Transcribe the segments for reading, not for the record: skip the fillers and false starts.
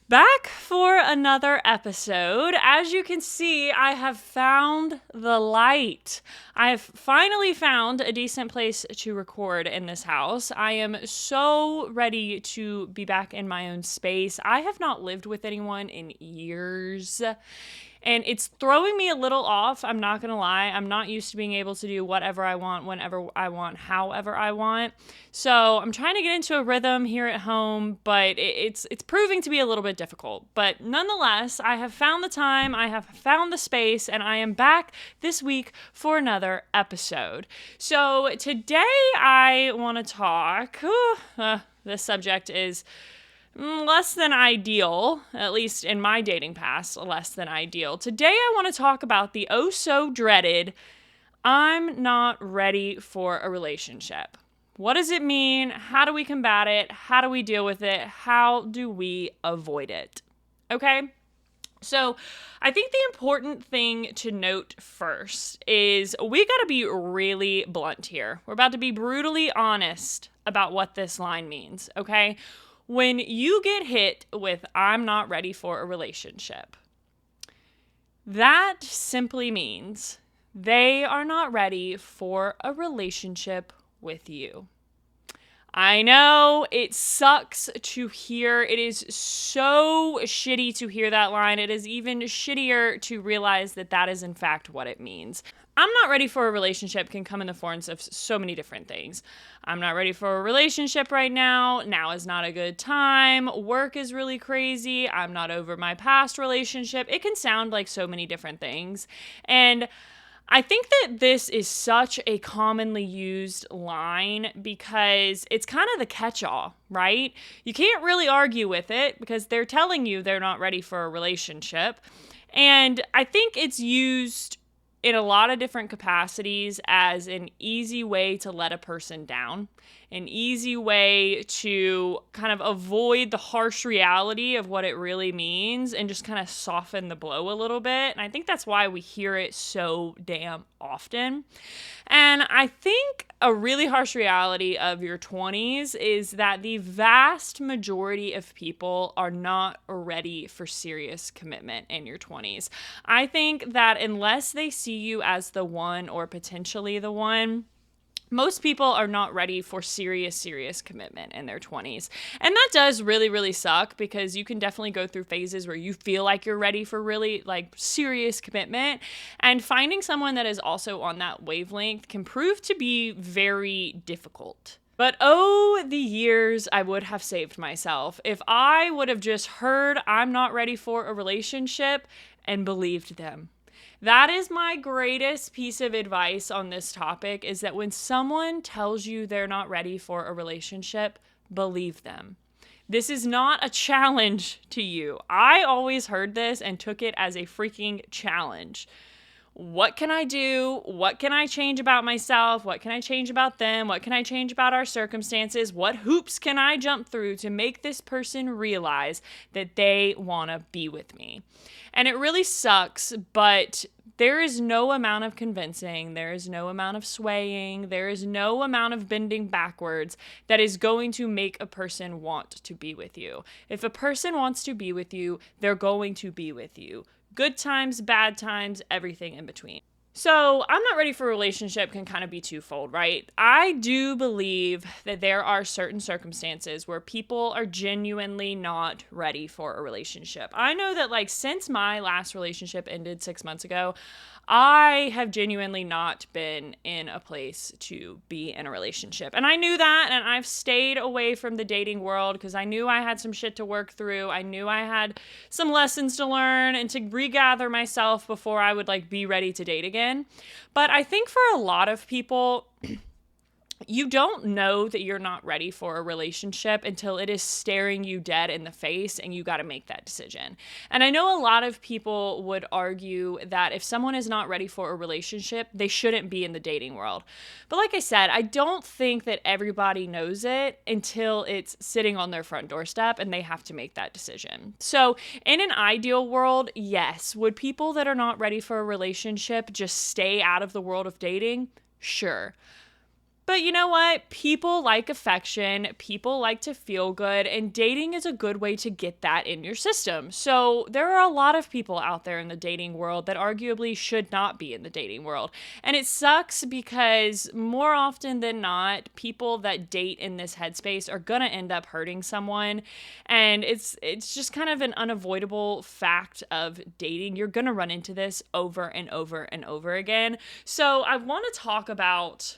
Back for another episode. As you can see, I have found the light. I have finally found a decent place to record in this house. I am so ready to be back in my own space. I have not lived with anyone in years. And it's throwing me a little off. I'm not going to lie. I'm not used to being able to do whatever I want, whenever I want, however I want. So I'm trying to get into a rhythm here at home, but it's proving to be a little bit difficult. But nonetheless, I have found the time, I have found the space, and I am back this week for another episode. So today I want to talk. This subject is less than ideal, at least in my dating past, less than ideal. Today I want to talk about the oh so dreaded, I'm not ready for a relationship. What does it mean? How do we combat it? How do we deal with it? How do we avoid it? Okay? So I think the important thing to note first is we got to be really blunt here. We're about to be brutally honest about what this line means, okay? When you get hit with, I'm not ready for a relationship, that simply means they are not ready for a relationship with you. I know it sucks to hear. It is so shitty to hear that line. It is even shittier to realize that that is in fact what it means. I'm not ready for a relationship can come in the forms of so many different things. I'm not ready for a relationship right now. Now is not a good time. Work is really crazy. I'm not over my past relationship. It can sound like so many different things. And I think that this is such a commonly used line because it's kind of the catch-all, right? You can't really argue with it because they're telling you they're not ready for a relationship. And I think it's used in a lot of different capacities as an easy way to let a person down, an easy way to kind of avoid the harsh reality of what it really means and just kind of soften the blow a little bit. And I think that's why we hear it so damn often. And I think a really harsh reality of your 20s is that the vast majority of people are not ready for serious commitment in your 20s. I think that unless they see you as the one or potentially the one, most people are not ready for serious commitment in their 20s. And that does really, really suck because you can definitely go through phases where you feel like you're ready for really serious commitment. And finding someone that is also on that wavelength can prove to be very difficult. But oh, the years I would have saved myself if I would have just heard I'm not ready for a relationship and believed them. That is my greatest piece of advice on this topic, is that when someone tells you they're not ready for a relationship, believe them. This is not a challenge to you. I always heard this and took it as a freaking challenge. What can I do? What can I change about myself? What can I change about them? What can I change about our circumstances? What hoops can I jump through to make this person realize that they want to be with me? And it really sucks, but there is no amount of convincing, there is no amount of swaying, there is no amount of bending backwards that is going to make a person want to be with you. If a person wants to be with you, they're going to be with you. Good times, bad times, everything in between. So I'm not ready for a relationship can kind of be twofold, right? I do believe that there are certain circumstances where people are genuinely not ready for a relationship. I know that since my last relationship ended 6 months ago, I have genuinely not been in a place to be in a relationship. And I knew that, and I've stayed away from the dating world because I knew I had some shit to work through. I knew I had some lessons to learn and to regather myself before I would be ready to date again. But I think for a lot of people, you don't know that you're not ready for a relationship until it is staring you dead in the face and you got to make that decision. And I know a lot of people would argue that if someone is not ready for a relationship, they shouldn't be in the dating world. But like I said, I don't think that everybody knows it until it's sitting on their front doorstep and they have to make that decision. So in an ideal world, yes. Would people that are not ready for a relationship just stay out of the world of dating? Sure. But you know what? People like affection, people like to feel good, and dating is a good way to get that in your system. So there are a lot of people out there in the dating world that arguably should not be in the dating world. And it sucks because more often than not, people that date in this headspace are going to end up hurting someone. And it's just kind of an unavoidable fact of dating. You're going to run into this over and over and over again. So I want to talk about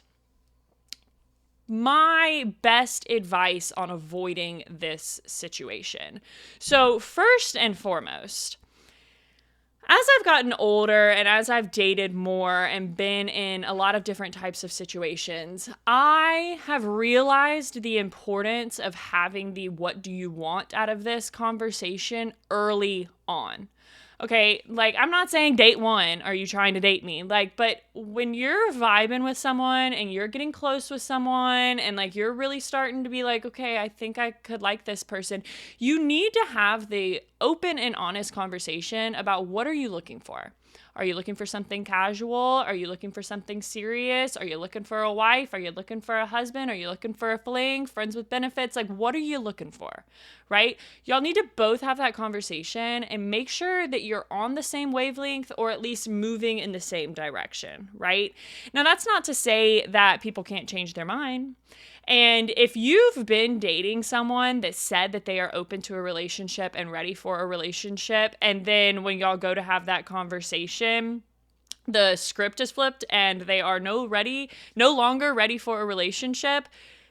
my best advice on avoiding this situation. So, first and foremost, as I've gotten older and as I've dated more and been in a lot of different types of situations, I have realized the importance of having the what do you want out of this conversation early on. Okay, like, I'm not saying date one, are you trying to date me? Like, but when you're vibing with someone and you're getting close with someone and like you're really starting to be like, okay, I think I could like this person, you need to have the open and honest conversation about what are you looking for? Are you looking for something casual? Are you looking for something serious? Are you looking for a wife? Are you looking for a husband? Are you looking for a fling? Friends with benefits? Like, what are you looking for? Right? Y'all need to both have that conversation and make sure that you're on the same wavelength or at least moving in the same direction, right? Now, that's not to say that people can't change their mind. And if you've been dating someone that said that they are open to a relationship and ready for a relationship, and then when y'all go to have that conversation, the script is flipped and they are no longer ready for a relationship,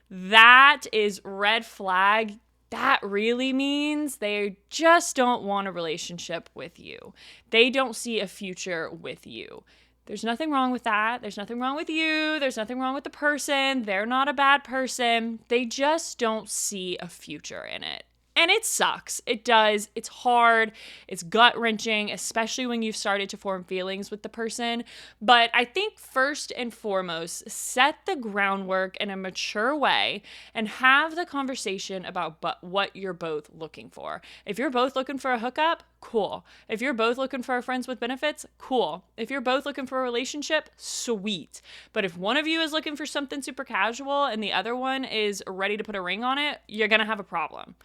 that is red flag. That really means they just don't want a relationship with you. They don't see a future with you. There's nothing wrong with that. There's nothing wrong with you. There's nothing wrong with the person. They're not a bad person. They just don't see a future in it. And it sucks. It does. It's hard. It's gut-wrenching, especially when you've started to form feelings with the person. But I think first and foremost, set the groundwork in a mature way and have the conversation about what you're both looking for. If you're both looking for a hookup, cool. If you're both looking for friends with benefits, cool. If you're both looking for a relationship, sweet. But if one of you is looking for something super casual and the other one is ready to put a ring on it, you're going to have a problem.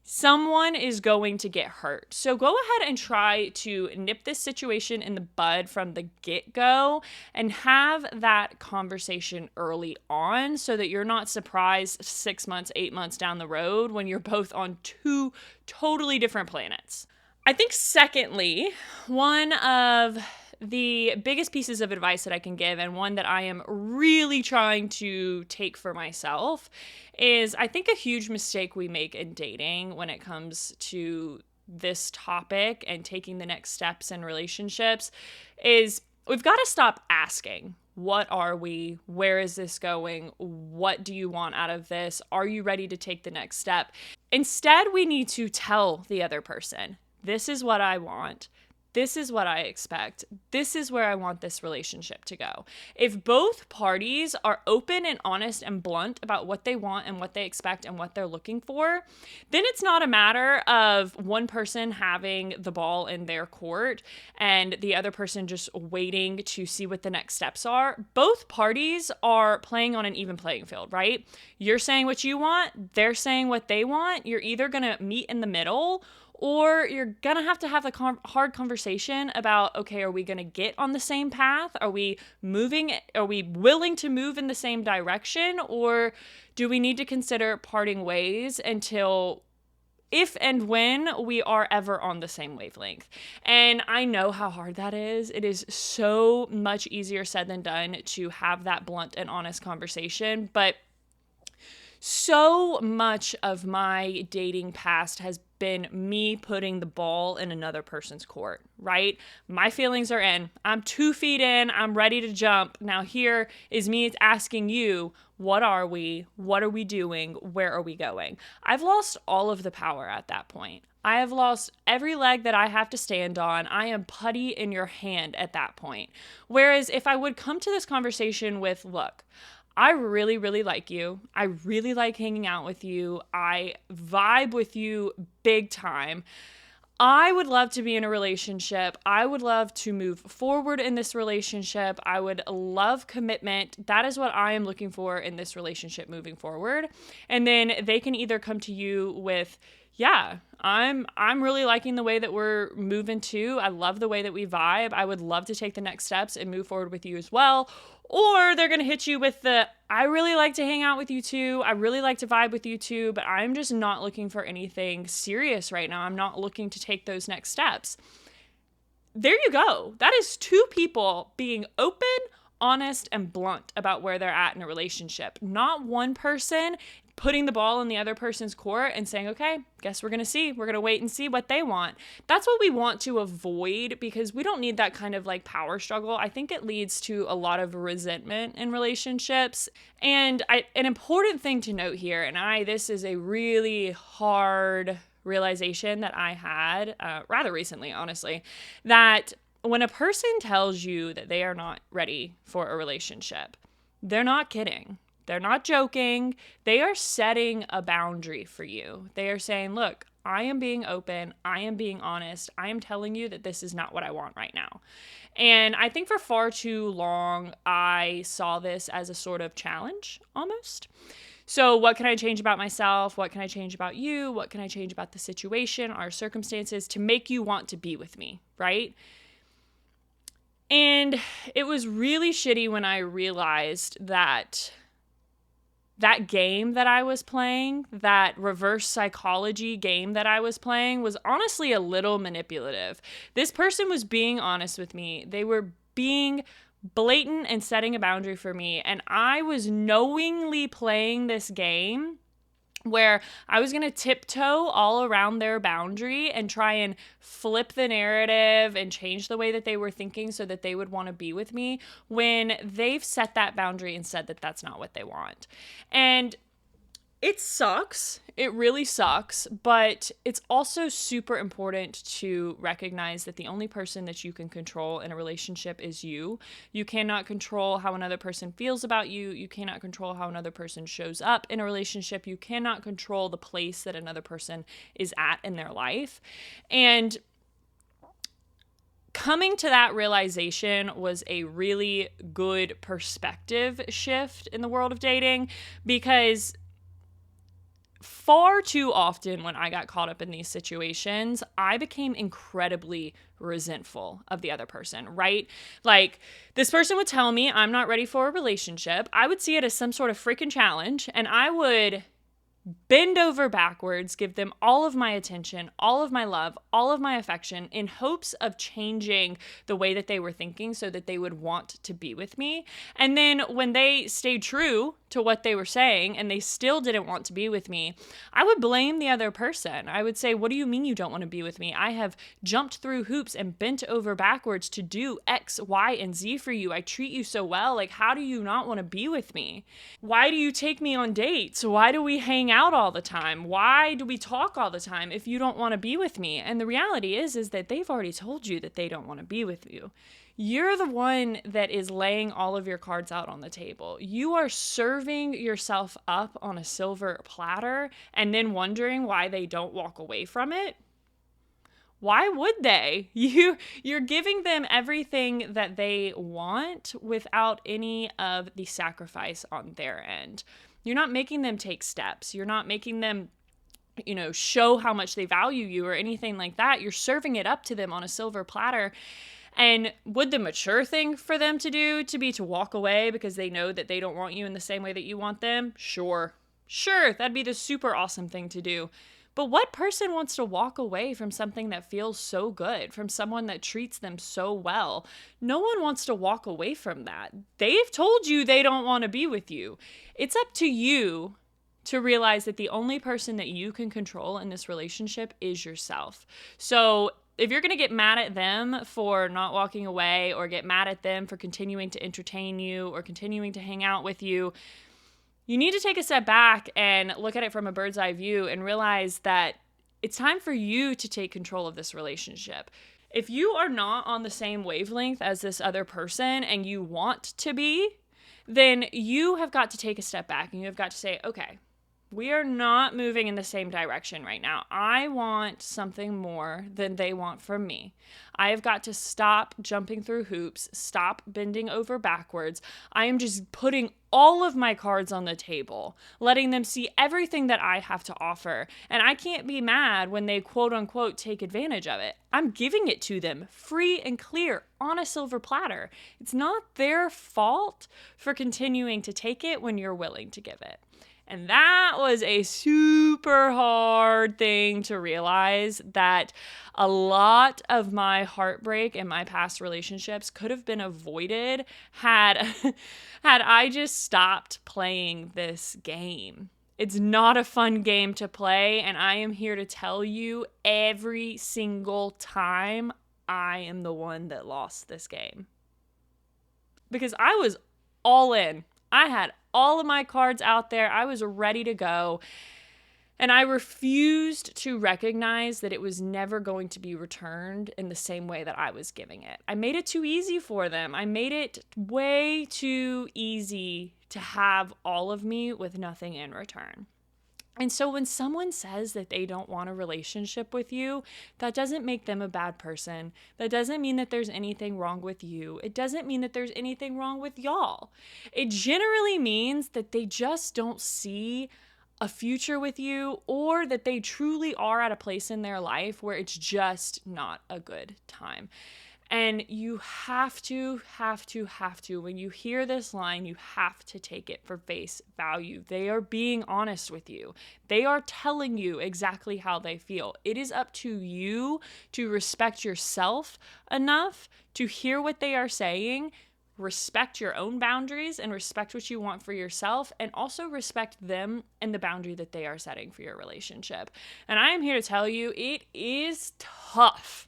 Someone is going to get hurt. So go ahead and try to nip this situation in the bud from the get-go and have that conversation early on so that you're not surprised 6 months, 8 months down the road when you're both on two totally different planets. I think secondly, one of the biggest pieces of advice that I can give, and one that I am really trying to take for myself, is I think a huge mistake we make in dating when it comes to this topic and taking the next steps in relationships is we've got to stop asking. What are we? Where is this going? What do you want out of this? Are you ready to take the next step? Instead, we need to tell the other person, this is what I want. This is what I expect. This is where I want this relationship to go. If both parties are open and honest and blunt about what they want and what they expect and what they're looking for, then it's not a matter of one person having the ball in their court and the other person just waiting to see what the next steps are. Both parties are playing on an even playing field, right? You're saying what you want. They're saying what they want. You're either going to meet in the middle, or you're going to have the hard conversation about, okay, are we going to get on the same path? Are we willing to move in the same direction? Or do we need to consider parting ways until if and when we are ever on the same wavelength? And I know how hard that is. It is so much easier said than done to have that blunt and honest conversation, but so much of my dating past has been me putting the ball in another person's court, right? My feelings are in. I'm 2 feet in. I'm ready to jump. Now here is me asking you, what are we? What are we doing? Where are we going? I've lost all of the power at that point. I have lost every leg that I have to stand on. I am putty in your hand at that point. Whereas if I would come to this conversation with, look, I really, really like you. I really like hanging out with you. I vibe with you big time. I would love to be in a relationship. I would love to move forward in this relationship. I would love commitment. That is what I am looking for in this relationship moving forward. And then they can either come to you with, yeah, I'm really liking the way that we're moving too. I love the way that we vibe. I would love to take the next steps and move forward with you as well. Or they're going to hit you with the, I really like to hang out with you too. I really like to vibe with you too, but I'm just not looking for anything serious right now. I'm not looking to take those next steps. There you go. That is two people being open, honest, and blunt about where they're at in a relationship. Not one person putting the ball in the other person's court and saying, okay, guess we're going to see. We're going to wait and see what they want. That's what we want to avoid, because we don't need that kind of like power struggle. I think it leads to a lot of resentment in relationships. And an important thing to note here, and this is a really hard realization that I had rather recently, honestly, that when a person tells you that they are not ready for a relationship, they're not kidding. They're not joking. They are setting a boundary for you. They are saying, look, I am being open. I am being honest. I am telling you that this is not what I want right now. And I think for far too long, I saw this as a sort of challenge almost. So what can I change about myself? What can I change about you? What can I change about the situation, our circumstances to make you want to be with me, right? And it was really shitty when I realized that game that I was playing, that reverse psychology game that I was playing, was honestly a little manipulative. This person was being honest with me. They were being blatant and setting a boundary for me. And I was knowingly playing this game where I was going to tiptoe all around their boundary and try and flip the narrative and change the way that they were thinking so that they would want to be with me, when they've set that boundary and said that that's not what they want. And it sucks. It really sucks. But it's also super important to recognize that the only person that you can control in a relationship is you. You cannot control how another person feels about you. You cannot control how another person shows up in a relationship. You cannot control the place that another person is at in their life. And coming to that realization was a really good perspective shift in the world of dating, because far too often when I got caught up in these situations, I became incredibly resentful of the other person, right? Like, this person would tell me I'm not ready for a relationship. I would see it as some sort of freaking challenge, and I would bend over backwards, give them all of my attention, all of my love, all of my affection, in hopes of changing the way that they were thinking so that they would want to be with me. And then when they stayed true to what they were saying and they still didn't want to be with me, I would blame the other person. I would say, what do you mean you don't want to be with me? I have jumped through hoops and bent over backwards to do X, Y, and Z for you. I treat you so well. Like, how do you not want to be with me? Why do you take me on dates? Why do we hang out all the time? Why do we talk all the time if you don't want to be with me? And the reality is that they've already told you that they don't want to be with you. You're the one that is laying all of your cards out on the table. You are serving yourself up on a silver platter and then wondering why they don't walk away from it. Why would they? You're giving them everything that they want without any of the sacrifice on their end. You're not making them take steps. You're not making them, show how much they value you or anything like that. You're serving it up to them on a silver platter. And would the mature thing for them to do to be to walk away because they know that they don't want you in the same way that you want them? Sure, that'd be the super awesome thing to do. But what person wants to walk away from something that feels so good, from someone that treats them so well? No one wants to walk away from that. They've told you they don't want to be with you. It's up to you to realize that the only person that you can control in this relationship is yourself. So if you're going to get mad at them for not walking away, or get mad at them for continuing to entertain you or continuing to hang out with you, you need to take a step back and look at it from a bird's eye view and realize that it's time for you to take control of this relationship. If you are not on the same wavelength as this other person and you want to be, then you have got to take a step back and you have got to say, okay, We are not moving in the same direction right now. I want something more than they want from me. I have got to stop jumping through hoops, stop bending over backwards. I am just putting all of my cards on the table, letting them see everything that I have to offer. And I can't be mad when they quote unquote take advantage of it. I'm giving it to them free and clear on a silver platter. It's not their fault for continuing to take it when you're willing to give it. And that was a super hard thing to realize, that a lot of my heartbreak in my past relationships could have been avoided had I just stopped playing this game. It's not a fun game to play, and I am here to tell you every single time I am the one that lost this game. Because I was all in. I had all of my cards out there. I was ready to go. And I refused to recognize that it was never going to be returned in the same way that I was giving it. I made it too easy for them. I made it way too easy to have all of me with nothing in return. And so when someone says that they don't want a relationship with you, that doesn't make them a bad person. That doesn't mean that there's anything wrong with you. It doesn't mean that there's anything wrong with y'all. It generally means that they just don't see a future with you, or that they truly are at a place in their life where it's just not a good time. And you have to, when you hear this line, you have to take it for face value. They are being honest with you. They are telling you exactly how they feel. It is up to you to respect yourself enough to hear what they are saying, respect your own boundaries and respect what you want for yourself, and also respect them and the boundary that they are setting for your relationship. And I am here to tell you, it is tough,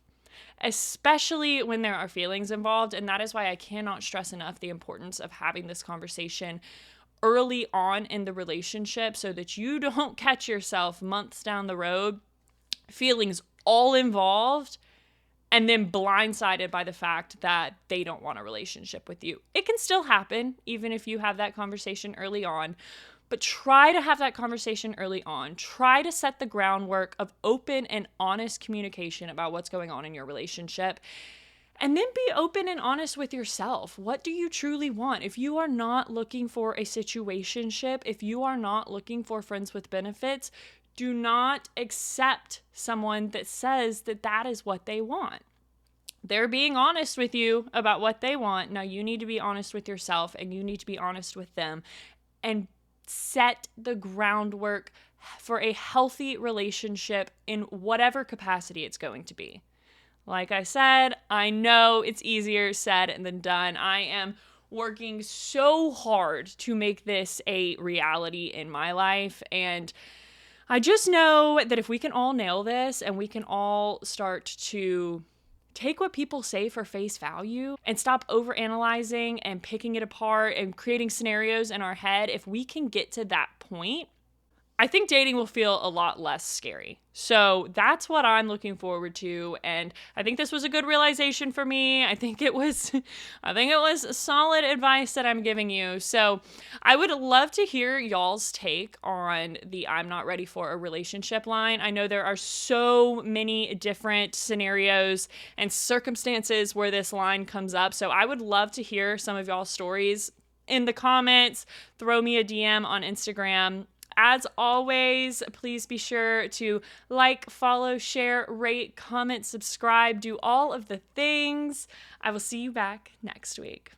especially when there are feelings involved. And that is why I cannot stress enough the importance of having this conversation early on in the relationship, so that you don't catch yourself months down the road, feelings all involved, and then blindsided by the fact that they don't want a relationship with you. It can still happen, even if you have that conversation early on. But try to have that conversation early on. Try to set the groundwork of open and honest communication about what's going on in your relationship. And then be open and honest with yourself. What do you truly want? If you are not looking for a situationship, if you are not looking for friends with benefits, do not accept someone that says that that is what they want. They're being honest with you about what they want. Now you need to be honest with yourself, and you need to be honest with them, and set the groundwork for a healthy relationship in whatever capacity it's going to be. Like I said, I know it's easier said than done. I am working so hard to make this a reality in my life, and I just know that if we can all nail this and we can all start to take what people say for face value and stop overanalyzing and picking it apart and creating scenarios in our head, if we can get to that point, I think dating will feel a lot less scary. So that's what I'm looking forward to. And I think this was a good realization for me. I think it was solid advice that I'm giving you. So I would love to hear y'all's take on the "I'm not ready for a relationship" line. I know there are so many different scenarios and circumstances where this line comes up. So I would love to hear some of y'all's stories in the comments. Throw me a DM on Instagram. As always, please be sure to like, follow, share, rate, comment, subscribe, do all of the things. I will see you back next week.